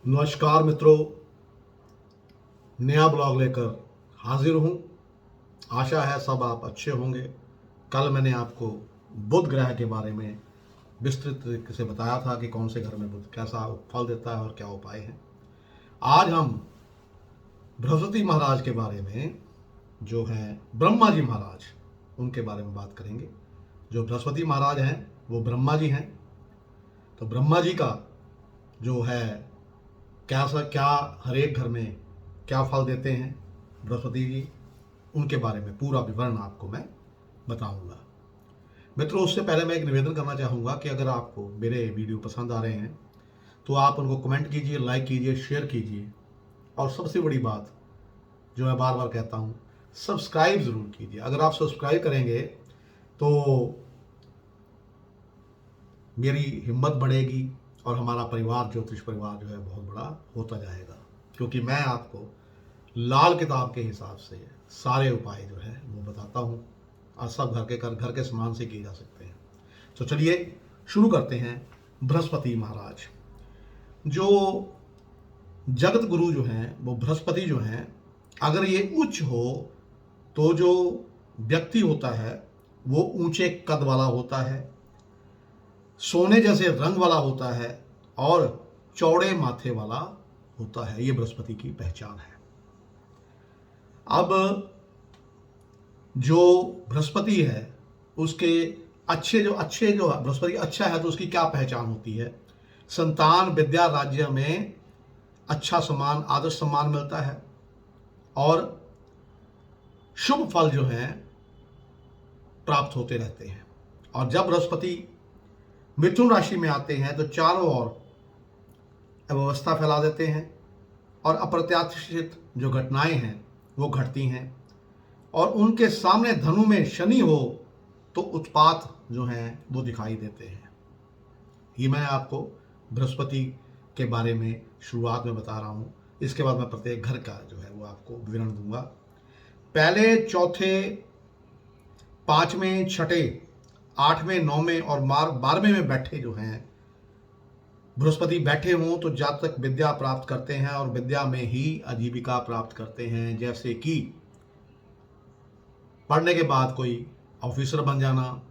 नमस्कार मित्रों, नया ब्लॉग लेकर हाजिर हूँ। आशा है सब आप अच्छे होंगे। कल मैंने आपको बुध ग्रह के बारे में विस्तृत तरीके से बताया था कि कौन से घर में बुध कैसा फल देता है और क्या उपाय हैं। आज हम बृहस्पति महाराज के बारे में, जो हैं ब्रह्मा जी महाराज, उनके बारे में बात करेंगे। जो बृहस्पति महाराज हैं वो ब्रह्मा जी हैं। तो ब्रह्मा जी का जो है क्या हर एक घर में क्या फल देते हैं बृहस्पति जी, उनके बारे में पूरा विवरण आपको मैं बताऊंगा। मित्रों, उससे पहले मैं एक निवेदन करना चाहूँगा कि अगर आपको मेरे वीडियो पसंद आ रहे हैं तो आप उनको कमेंट कीजिए, लाइक कीजिए, शेयर कीजिए, और सबसे बड़ी बात जो मैं बार बार कहता हूँ, सब्सक्राइब ज़रूर कीजिए। अगर आप सब्सक्राइब करेंगे तो मेरी हिम्मत बढ़ेगी और हमारा परिवार, ज्योतिष परिवार जो है बहुत बड़ा होता जाएगा, क्योंकि मैं आपको लाल किताब के हिसाब से सारे उपाय जो है वो बताता हूँ और सब घर के समान से किए जा सकते हैं। तो चलिए शुरू करते हैं। बृहस्पति महाराज, जो जगत गुरु जो हैं वो बृहस्पति जो हैं, अगर ये उच्च हो तो जो व्यक्ति होता है वो ऊंचे कद वाला होता है, सोने जैसे रंग वाला होता है और चौड़े माथे वाला होता है। ये बृहस्पति की पहचान है। अब जो बृहस्पति है उसके अच्छे जो बृहस्पति अच्छा है तो उसकी क्या पहचान होती है? संतान, विद्या, राज्य में अच्छा सम्मान, आदर्श सम्मान मिलता है और शुभ फल जो है प्राप्त होते रहते हैं। और जब बृहस्पति मिथुन राशि में आते हैं तो चारों ओर अव्यवस्था फैला देते हैं और अप्रत्याशित जो घटनाएं हैं वो घटती हैं। और उनके सामने धनु में शनि हो तो उत्पात जो हैं वो दिखाई देते हैं। ये मैं आपको बृहस्पति के बारे में शुरुआत में बता रहा हूँ। इसके बाद मैं प्रत्येक घर का जो है वो आपको विवरण दूंगा। पहले, चौथे, पाँचवें, छठे, आठवें, नौवें और 12वें में बैठे जो हैं बृहस्पति बैठे हों तो जातक विद्या प्राप्त करते हैं और विद्या में ही आजीविका प्राप्त करते हैं। जैसे कि पढ़ने के बाद कोई ऑफिसर बन जाना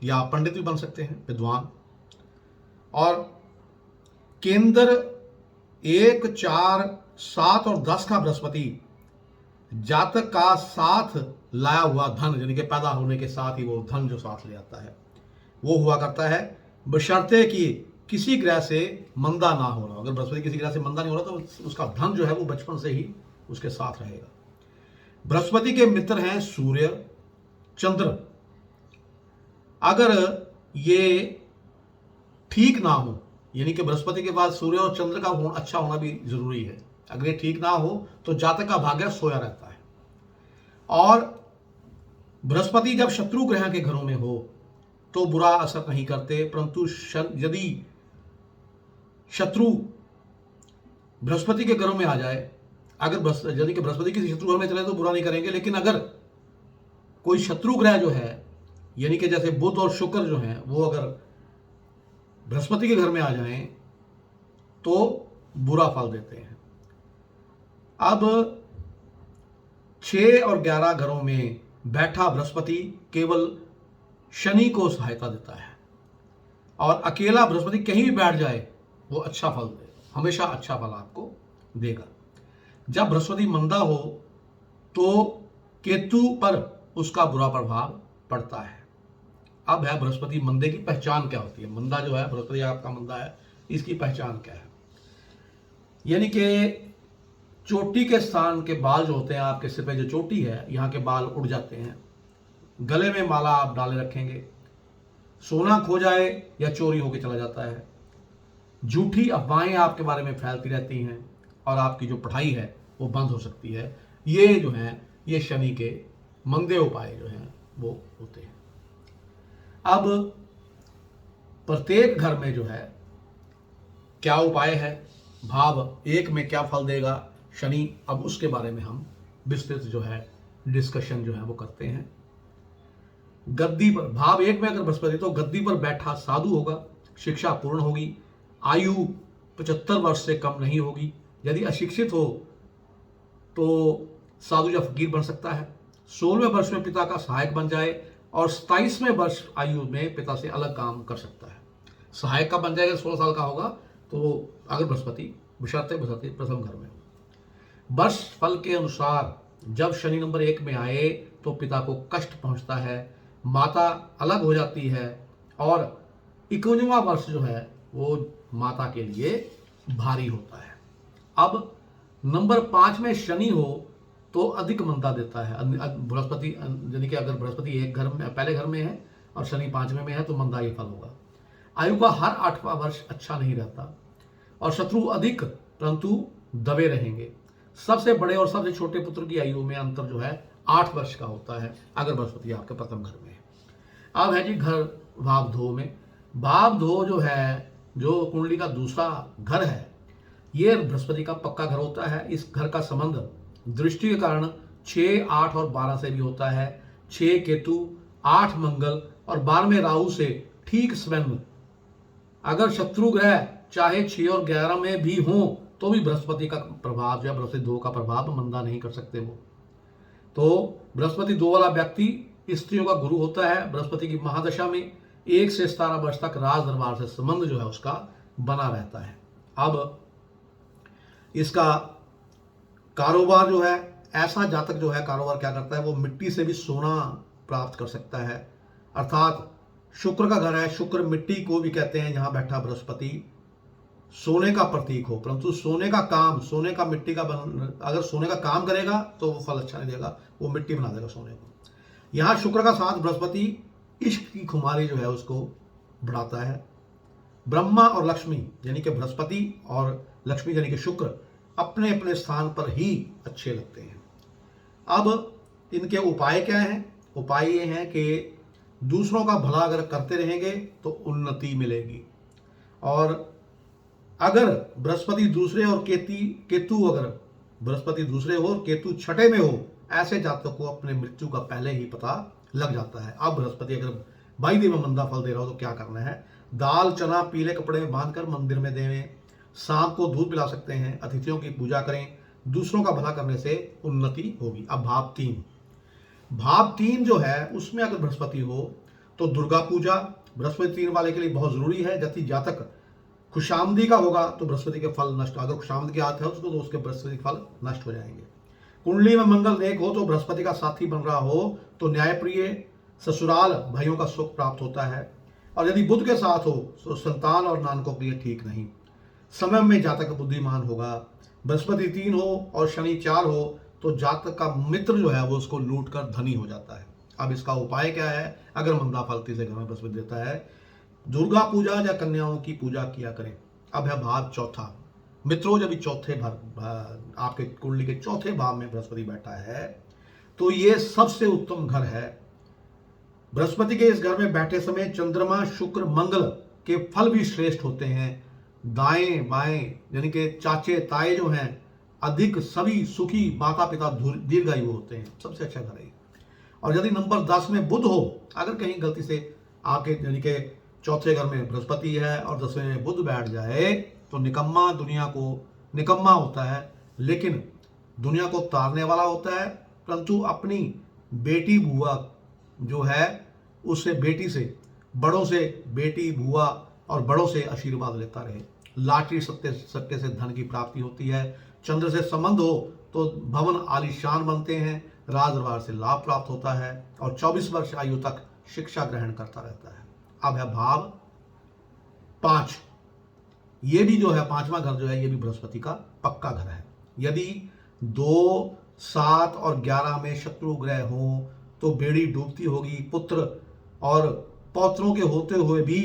या पंडित भी बन सकते हैं, विद्वान। और केंद्र 1, 4, 7 और 10 का बृहस्पति जातक का साथ लाया हुआ धन, यानी कि पैदा होने के साथ ही वो धन जो साथ ले आता है वो हुआ करता है, बशर्ते कि किसी ग्रह से मंदा ना हो रहा। अगर बृहस्पति किसी ग्रह से मंदा नहीं हो रहा तो उसका धन जो है वो बचपन से ही उसके साथ रहेगा। बृहस्पति के मित्र हैं सूर्य, चंद्र। अगर ये ठीक ना हो, यानी कि बृहस्पति के बाद सूर्य और चंद्र का अच्छा होना भी जरूरी है। अगर ये ठीक ना हो तो जातक का भाग्य सोया रहता है। और बृहस्पति जब शत्रु ग्रह के घरों में हो तो बुरा असर नहीं करते, परंतु यदि शत्रु बृहस्पति के घरों में आ जाए, अगर यानी कि बृहस्पति किसी शत्रु घर में चले तो बुरा नहीं करेंगे, लेकिन अगर कोई शत्रु ग्रह जो है, यानी कि जैसे बुध और शुक्र जो हैं, वो अगर बृहस्पति के घर में आ जाएं तो बुरा फल देते हैं। अब 6 और 11 घरों में बैठा बृहस्पति केवल शनि को सहायता देता है, और अकेला बृहस्पति कहीं भी बैठ जाए वो अच्छा फल दे, हमेशा अच्छा फल आपको देगा। जब बृहस्पति मंदा हो तो केतु पर उसका बुरा प्रभाव पड़ता है। अब है बृहस्पति मंदे की पहचान क्या होती है। मंदा जो है, बृहस्पति आपका मंदा है, इसकी पहचान क्या है? यानी कि चोटी के स्थान के बाल जो होते हैं, आपके सिर पे जो चोटी है यहाँ के बाल उड़ जाते हैं। गले में माला आप डाले रखेंगे, सोना खो जाए या चोरी होकर चला जाता है, झूठी अफवाहें आपके बारे में फैलती रहती हैं और आपकी जो पढ़ाई है वो बंद हो सकती है। ये जो हैं ये शनि के मंदे उपाय जो हैं वो होते हैं। अब प्रत्येक घर में जो है क्या उपाय है, भाव 1 में क्या फल देगा शनि, अब उसके बारे में हम विस्तृत जो है डिस्कशन जो है वो करते हैं। गद्दी पर, भाव 1 में अगर बृहस्पति तो गद्दी पर बैठा साधु होगा, शिक्षा पूर्ण होगी, आयु 75 वर्ष से कम नहीं होगी। यदि अशिक्षित हो तो साधु या फकीर बन सकता है। 16वें वर्ष में पिता का सहायक बन जाए और 27वें वर्ष आयु में पिता से अलग काम कर सकता है। सहायक का बन जाएगा 16 साल का होगा तो अगर बृहस्पति बशर्ते प्रथम घर में हो। वर्ष फल के अनुसार जब शनि नंबर 1 में आए तो पिता को कष्ट पहुंचता है, माता अलग हो जाती है और 51वां वर्ष जो है वो माता के लिए भारी होता है। अब नंबर 5 में शनि हो तो अधिक मंदा देता है। बृहस्पति यानी कि अगर बृहस्पति एक घर में पहले घर में है और शनि 5वें में है तो मंदा ये फल होगा। आयु का हर 8वां वर्ष अच्छा नहीं रहता और शत्रु अधिक परंतु दबे रहेंगे। सबसे बड़े और सबसे छोटे पुत्र की आयु में अंतर जो है 8 वर्ष का होता है अगर बृहस्पति आपके प्रथम घर में है। अब है जी घर भाव धो में। भाव धो जो है जो कुंडली का दूसरा घर है ये बृहस्पति का पक्का घर होता है। इस घर का संबंध दृष्टि के कारण 6, 8 और 12 से भी होता है। 6 केतु, 8 मंगल और 12वें राहु से ठीक स्वयं। अगर शत्रु ग्रह चाहे 6 और 11 में भी हो तो भी बृहस्पति का प्रभाव या बृहस्पति 2 का प्रभाव मंदा नहीं कर सकते वो। तो बृहस्पति 2 वाला व्यक्ति स्त्रियों का गुरु होता है। बृहस्पति की महादशा में 1 से 17 वर्ष तक राज दरबार से संबंध जो है उसका बना रहता है। अब इसका कारोबार जो है, ऐसा जातक जो है कारोबार क्या करता है वो मिट्टी से भी सोना प्राप्त कर सकता है। अर्थात शुक्र का घर है, शुक्र मिट्टी को भी कहते हैं। जहां बैठा बृहस्पति सोने का प्रतीक हो, परंतु सोने का काम, सोने का मिट्टी का अगर सोने का काम करेगा तो वो फल अच्छा नहीं देगा, वो मिट्टी बना देगा सोने को। यहाँ शुक्र का साथ बृहस्पति इश्क की खुमारी जो है उसको बढ़ाता है। ब्रह्मा और लक्ष्मी यानी कि बृहस्पति और लक्ष्मी यानी कि शुक्र अपने अपने स्थान पर ही अच्छे लगते हैं। अब इनके उपाय क्या हैं? उपाय ये हैं कि दूसरों का भला अगर करते रहेंगे तो उन्नति मिलेगी। और अगर बृहस्पति दूसरे और केतु अगर बृहस्पति दूसरे हो और केतु छठे में हो, ऐसे जातकों को अपने मृत्यु का पहले ही पता लग जाता है। अब बृहस्पति अगर 22 दिन में मंदा फल दे रहा हो तो क्या करना है? दाल चना पीले कपड़े में बांधकर मंदिर में देवें, सांप को दूध पिला सकते हैं, अतिथियों की पूजा करें, दूसरों का भला करने से उन्नति होगी। अब भाव 3 जो है उसमें अगर बृहस्पति हो तो दुर्गा पूजा बृहस्पति 3 वाले के लिए बहुत जरूरी है। यदि जातक खुशामदी का होगा तो बृहस्पति के फल नष्ट, अगर खुशामदी की आदत है उसको तो उसके बृहस्पति के फल नष्ट हो जाएंगे। कुंडली में मंगल नेक हो तो बृहस्पति का साथी बन रहा हो तो न्यायप्रिय ससुराल भाइयों का सुख प्राप्त होता है। और यदि बुध के साथ हो तो संतान और नानकों के लिए ठीक नहीं। समय में जातक बुद्धिमान होगा। बृहस्पति 3 हो और शनि 4 हो तो जातक का मित्र जो है वो उसको लूट कर धनी हो जाता है। अब इसका उपाय क्या है? अगर मंदा फल तीसरे घर में बृहस्पति देता है, दुर्गा पूजा या कन्याओं की पूजा किया करें। अब है भाव चौथा। मित्रों, जब चौथे आपके कुंडली के चौथे भाव में बृहस्पति बैठा है तो ये सबसे उत्तम घर है। बृहस्पति के इस घर में बैठे समय चंद्रमा शुक्र मंगल के फल भी श्रेष्ठ होते हैं। दाएं बाएं यानी कि चाचे ताए जो हैं अधिक सभी सुखी, माता पिता दीर्घायु होते हैं। सबसे अच्छा घर है। और यदि नंबर 10 में बुध हो, अगर कहीं गलती से आपके यानी कि चौथे घर में बृहस्पति है और 10वें में बुध बैठ जाए तो निकम्मा दुनिया को निकम्मा होता है, लेकिन दुनिया को तारने वाला होता है। परंतु अपनी बेटी बुआ जो है उससे, बेटी से, बड़ों से, बेटी बुआ और बड़ों से आशीर्वाद लेता रहे। लाटरी सट्टे से धन की प्राप्ति होती है। चंद्र से संबंध हो तो भवन आलीशान बनते हैं, राज दरबार से लाभ प्राप्त होता है और 24 वर्ष आयु तक शिक्षा ग्रहण करता रहता है। अब है भाव 5। ये भी जो है 5वां घर जो है ये भी बृहस्पति का पक्का घर है। यदि 2, 7 और 11 में शत्रु ग्रह हो तो बेड़ी डूबती होगी। पुत्र और पौत्रों के होते हुए भी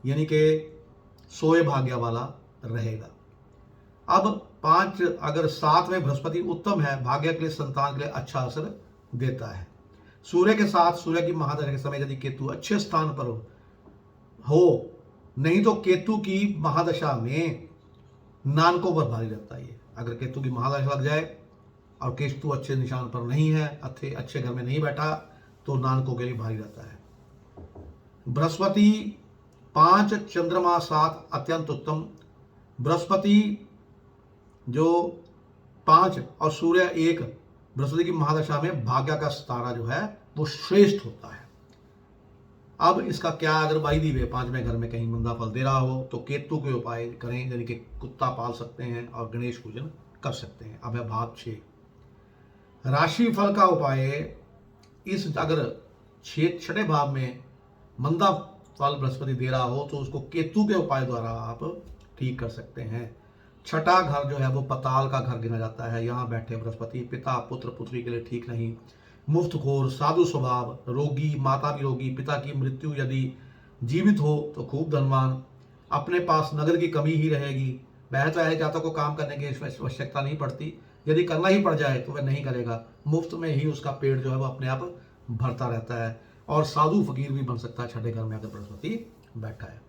यानी कि सोए भाग्य वाला रहेगा। अब 5 अगर 7 में बृहस्पति उत्तम है, भाग्य के लिए, संतान के लिए अच्छा असर देता है। सूर्य के साथ सूर्य की महादशा के समय यदि केतु अच्छे स्थान पर हो, नहीं तो केतु की महादशा में नानकों पर भारी रहता है। अगर केतु की महादशा लग जाए और केतु अच्छे निशान पर नहीं है, अच्छे घर में नहीं बैठा तो नानकों के लिए भारी रहता है। बृहस्पति 5 चंद्रमा 7 अत्यंत उत्तम। बृहस्पति जो 5 और सूर्य 1, बृहस्पति की महादशा में भाग्य का तारा जो है वो श्रेष्ठ होता है। अब इसका क्या, अगर बाई दी वे 5वें घर में कहीं मंदा फल दे रहा हो तो केतु के उपाय करें, यानी कि कुत्ता पाल सकते हैं और गणेश पूजन कर सकते हैं। अब है भाव 6, राशि फल का उपाय। इस अगर 6ठे भाव में मंदा फल बृहस्पति दे रहा हो तो उसको केतु के उपाय द्वारा आप ठीक कर सकते हैं। 6ठा घर जो है वो पताल का घर गिना जाता है। यहाँ बैठे बृहस्पति पिता पुत्र पुत्री के लिए ठीक नहीं, मुफ्तखोर, साधु स्वभाव, रोगी, माता भी रोगी, पिता की मृत्यु यदि जीवित हो तो खूब धनवान, अपने पास नगद की कमी ही रहेगी, वह चाहे जातक को काम करने की आवश्यकता नहीं पड़ती, यदि करना ही पड़ जाए तो वह नहीं करेगा, मुफ्त में ही उसका पेट जो है वो अपने आप भरता रहता है, और साधु फकीर भी बन सकता है 6ठे घर में अगर बृहस्पति बैठा है।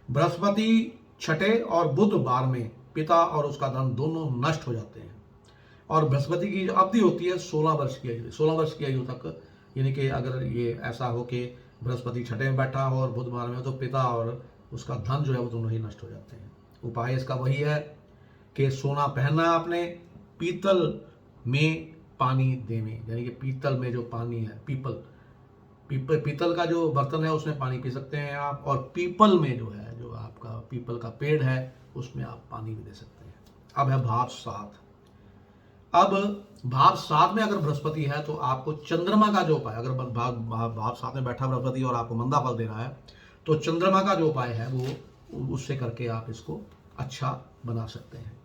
बृहस्पति 6ठे और बुधवार में पिता और उसका धन दोनों नष्ट हो जाते हैं। और बृहस्पति की जो अवधि होती है 16 वर्ष की आयु, 16 वर्ष की आयु तक, यानी कि अगर ये ऐसा हो कि बृहस्पति 6ठे में बैठा हो और बुधवार में, तो पिता और उसका धन जो है वो दोनों ही नष्ट हो जाते हैं। उपाय इसका वही है कि सोना पहनना है आपने, पीतल में पानी देने, यानी कि पीतल में जो पानी है, पीतल का जो बर्तन है उसमें पानी पी सकते हैं आप, और पीपल में जो है, जो आपका पीपल का पेड़ है उसमें आप पानी भी दे सकते हैं। अब है भाव 7। अब भाव 7 में अगर बृहस्पति है तो आपको चंद्रमा का जो उपाय, अगर भाव 7 में बैठा बृहस्पति और आपको मंदा फल दे रहा है तो चंद्रमा का जो उपाय है वो उससे करके आप इसको अच्छा बना सकते हैं।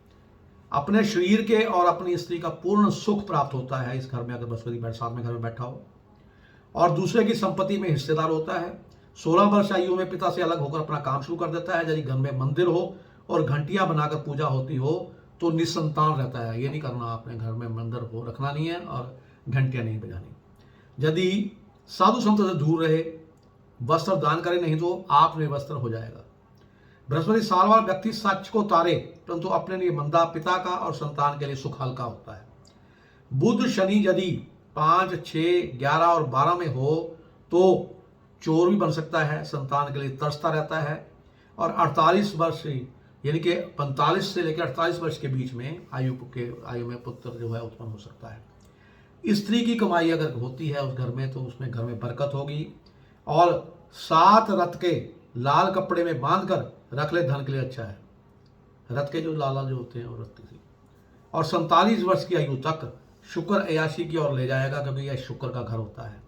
अपने शरीर के और अपनी स्त्री का पूर्ण सुख प्राप्त होता है इस घर में अगर बृहस्पति 7 में घर में बैठा हो, और दूसरे की संपत्ति में हिस्सेदार होता है। 16 वर्ष आयु में पिता से अलग होकर अपना काम शुरू कर देता है। यदि घर में मंदिर हो और घंटियां बनाकर पूजा होती हो तो निसंतान रहता है। ये नहीं करना, आपने घर में मंदिर हो रखना नहीं है और घंटियां नहीं बजानी। यदि साधु संत से दूर रहे, वस्त्र दान करे नहीं तो आप निर्वस्त्र हो जाएगा। बृहस्पति साल वाला व्यक्ति सच को तारे, परंतु अपने लिए मंदा, पिता का और संतान के लिए सुख हल्का होता है। बुध शनि यदि 5, 6, 11 और 12 में हो तो चोर भी बन सकता है, संतान के लिए तरसता रहता है, और 48 वर्ष यानी कि 45 से लेकर 48 वर्ष के बीच में आयु में पुत्र जो है उत्पन्न हो सकता है। स्त्री की कमाई अगर होती है उस घर में तो उसमें घर में बरकत होगी, और 7 रथ के लाल कपड़े में बांधकर रख ले, धन के लिए अच्छा है। रथ के जो लाला जो होते हैं वो रथ की, और 47 वर्ष की आयु तक शुक्र अयाशी की ओर ले जाएगा, क्योंकि यह शुक्र का घर होता है।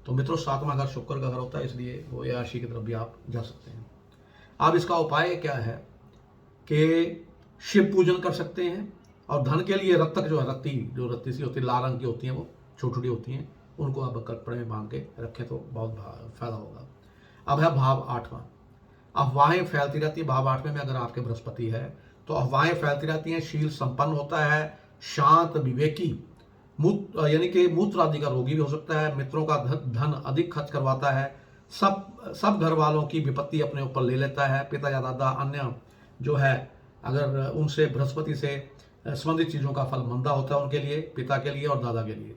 तो मित्रों 7वां घर शुक्र का घर होता है, इसलिए वो अयाशी की तरफ भी आप जा सकते हैं। अब इसका उपाय क्या है कि शिव पूजन कर सकते हैं, और धन के लिए रत्तक जो है, रत्ती सी होती है, लाल रंग की होती हैं, वो छोटी छोटी होती हैं, उनको आप कपड़े में बांध के रखें तो बहुत फायदा होगा। अब है भाव 8वां। अफवाहें फैलती रहती है। भाव 8वें में अगर आपके बृहस्पति है तो अफवाहें फैलती रहती हैं। शील संपन्न होता है, शांत, विवेकी, यानी कि मूत्र आदि का रोगी भी हो सकता है। मित्रों का धन अधिक खर्च करवाता है। सब घर वालों की विपत्ति अपने ऊपर ले लेता है। पिता या दादा अन्य जो है, अगर उनसे बृहस्पति से संबंधित चीज़ों का फल मंदा होता है उनके लिए, पिता के लिए और दादा के लिए।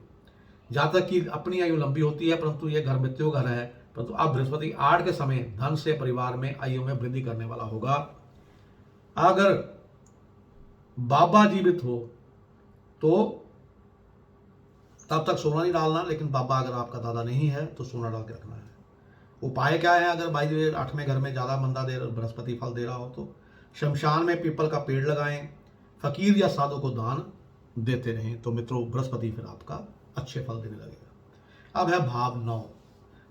जहाँ तक कि अपनी आयु लंबी होती है, परंतु ये घर मृत्यु घर है, परंतु अब बृहस्पति 8 के समय धन से परिवार में आयु में वृद्धि करने वाला होगा। अगर बाबा जीवित हो तो तब तक सोना नहीं डालना, लेकिन बाबा अगर आपका दादा नहीं है तो सोना डाल के रखना है। उपाय क्या है, अगर भाई 8वें घर में ज़्यादा मंदा बृहस्पति फल दे रहा हो तो शमशान में पीपल का पेड़ लगाएं, फकीर या साधु को दान देते रहें, तो मित्रों बृहस्पति फिर आपका अच्छे फल देने लगेगा। अब है भाव 9।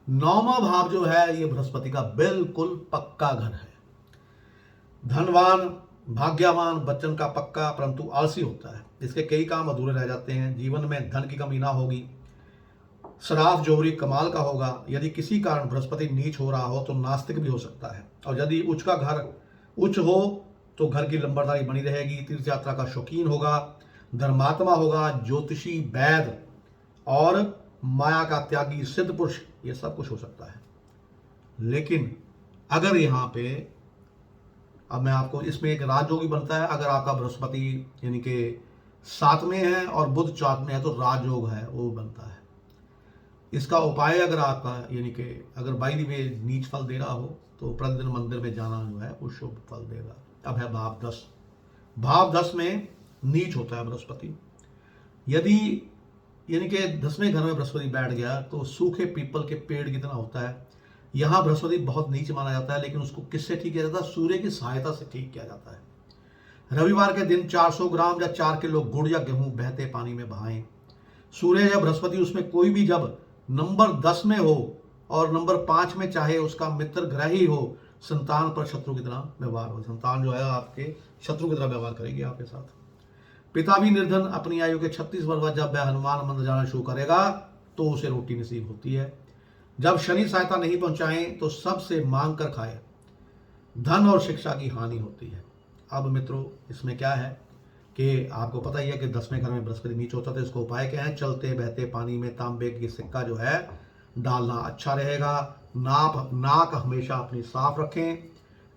9वां भाव जो है ये बृहस्पति का बिल्कुल पक्का घर है। धनवान, भाग्यवान, बच्चन का पक्का, परंतु आलसी होता है। इसके कई काम अधूरे रह जाते हैं। जीवन में धन की कमी ना होगी। शराब जोहरी कमाल का होगा। यदि किसी कारण बृहस्पति नीच हो रहा हो तो नास्तिक भी हो सकता है। और यदि उच्च का घर उच्च हो तो घर की लंबरदारी बनी रहेगी। तीर्थ यात्रा का शौकीन होगा, धर्मात्मा होगा, ज्योतिषी, वैद और माया का त्यागी, सिद्ध पुरुष, ये सब कुछ हो सकता है। लेकिन अगर यहाँ पे अब मैं आपको इसमें एक राजयोगी बनता है। अगर आपका बृहस्पति यानी कि 7 में है और बुध 4 में है तो राजयोग है, वो बनता है। इसका उपाय अगर आपका यानी कि अगर बाई में नीच फल दे रहा हो तो प्रतिदिन मंदिर में जाना जो है वो शुभ फल देगा। अब है भाव 10। भाव 10 में नीच होता है बृहस्पति। यदि यानी कि 10वें घर में बृहस्पति बैठ गया तो सूखे पीपल के पेड़ की तरह होता है। यहाँ बृहस्पति बहुत नीच माना जाता है, लेकिन उसको किससे ठीक किया जाता है? सूर्य की सहायता से ठीक किया जाता है। रविवार के दिन 400 ग्राम या 4 किलो गुड़ या गेहूं बहते पानी में बहाएं। सूर्य या बृहस्पति उसमें कोई भी जब नंबर 10 में हो और नंबर 5 में चाहे उसका मित्र ग्रह ही हो, संतान पर शत्रु की तरह व्यवहार हो। संतान जो है आपके शत्रु की तरह व्यवहार करेगी आपके साथ। पिता भी निर्धन अपनी आयु के 36 वर्ष बाद जब वह हनुमान मंदिर जाना शुरू करेगा तो उसे रोटी नसीब होती है। जब शनि सहायता नहीं पहुंचाए तो सबसे मांग कर खाए, धन और शिक्षा की हानि होती है। अब मित्रों, इसमें क्या है कि आपको पता ही है कि 10वें घर में बृहस्पति नीच होता था। इसका उपाय क्या है? चलते बहते पानी में तांबे की सिक्का जो है डालना अच्छा रहेगा। नाक हमेशा अपनी साफ रखें,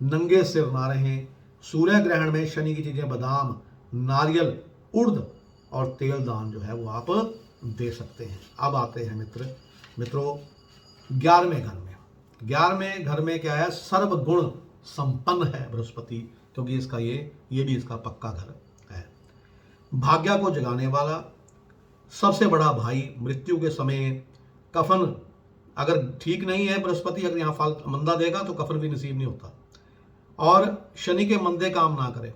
नंगे सिर ना रहें। सूर्य ग्रहण में शनि की चीजें बादाम, नारियल, उड़द और तेल दान जो है वो आप दे सकते हैं। अब आते हैं मित्रों 11वें घर में। 11वें घर में क्या है? सर्वगुण संपन्न है बृहस्पति, क्योंकि इसका ये भी इसका पक्का घर है। भाग्य को जगाने वाला, सबसे बड़ा भाई, मृत्यु के समय कफन अगर ठीक नहीं है बृहस्पति, अगर यहाँ फल मंदा देगा तो कफन भी नसीब नहीं होता। और शनि के मंदे काम ना करे,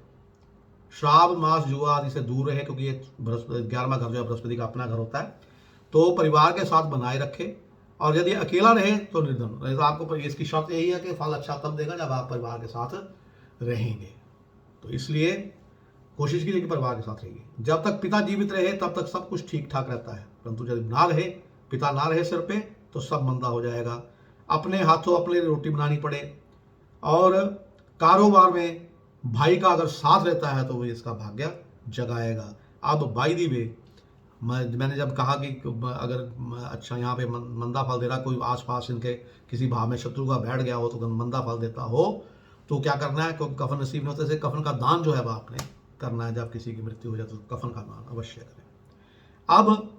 श्राप मास जुआ आदि से दूर रहे, क्योंकि ये 11वां घर जो है बृहस्पति का अपना घर होता है। तो परिवार के साथ बनाए रखे, और यदि अकेला रहे तो निर्धन रहे। तो आपको इसकी शर्त यही है कि फल अच्छा तब देगा जब आप परिवार के साथ रहेंगे। तो इसलिए कोशिश कीजिए कि परिवार के साथ रहिए। जब तक पिता जीवित रहे तब तक सब कुछ ठीक ठाक रहता है, परंतु जब ना रहे, पिता ना रहे सिर पे, तो सब मंदा हो जाएगा। अपने हाथों अपने रोटी बनानी पड़े। और कारोबार में भाई का अगर साथ रहता है तो वो इसका भाग्य जगाएगा। अब बाई दी वे, मैंने जब कहा कि अगर अच्छा यहाँ पे मंदा फल दे रहा, कोई आसपास इनके किसी भाव में शत्रु का बैठ गया हो तो मंदा फल देता हो, तो क्या करना है? क्योंकि कफन नसीब नहीं होता, कफन का दान जो है वो आपने करना है। जब किसी की मृत्यु हो जाए तो कफन का दान अवश्य करें। अब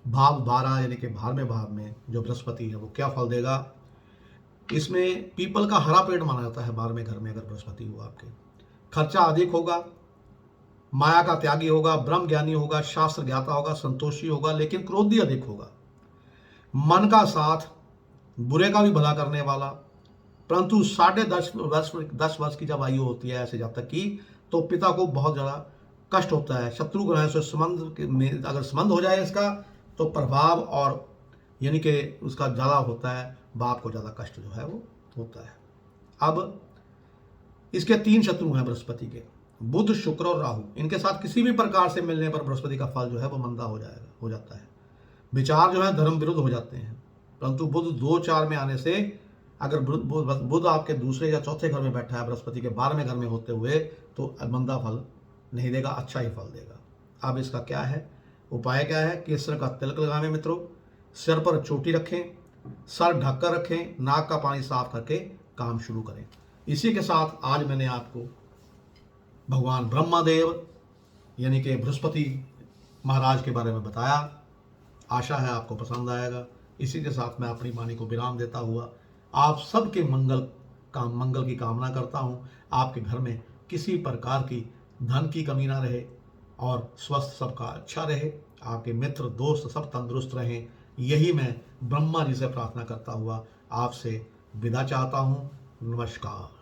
भाव 12 यानी कि 12वें भाव में जो बृहस्पति है वो क्या फल देगा? इसमें पीपल का हरा पेड़ माना जाता है 12वें घर में अगर बृहस्पति हुआ आपके। खर्चा अधिक होगा, माया का त्यागी होगा, ब्रह्म ज्ञानी होगा, शास्त्र ज्ञाता होगा, संतोषी होगा, लेकिन क्रोधी अधिक होगा। मन का साथ, बुरे का भी भला करने वाला, परंतु 10.5 वर्ष की जब आयु होती है ऐसे जब तक की, तो पिता को बहुत ज़्यादा कष्ट होता है। शत्रु ग्रह से संबंध में अगर संबंध हो जाए इसका, तो प्रभाव और यानी कि उसका ज़्यादा होता है, बाप को ज़्यादा कष्ट जो है वो होता है। अब इसके 3 शत्रु हैं बृहस्पति के, बुध, शुक्र और राहु। इनके साथ किसी भी प्रकार से मिलने पर बृहस्पति का फल जो है वो मंदा हो जाता है। विचार जो है धर्म विरुद्ध हो जाते हैं। परंतु बुध 2-4 में आने से, अगर बुध आपके दूसरे या चौथे घर में बैठा है बृहस्पति के 12वें घर में होते हुए, तो मंदा फल नहीं देगा, अच्छा ही फल देगा। अब इसका क्या है? उपाय क्या है? केसर का तिलक लगाएं मित्रों, सिर पर चोटी रखें, सर ढककर रखें, नाक का पानी साफ करके काम शुरू करें। इसी के साथ आज मैंने आपको भगवान ब्रह्मदेव यानी कि बृहस्पति महाराज के बारे में बताया। आशा है आपको पसंद आएगा। इसी के साथ मैं अपनी वाणी को विराम देता हुआ आप सबके मंगल की कामना करता हूँ। आपके घर में किसी प्रकार की धन की कमी ना रहे और स्वस्थ सबका अच्छा रहे, आपके मित्र दोस्त सब तंदुरुस्त रहें। यही मैं ब्रह्मा जी से प्रार्थना करता हुआ आपसे विदा चाहता हूँ। नमस्कार।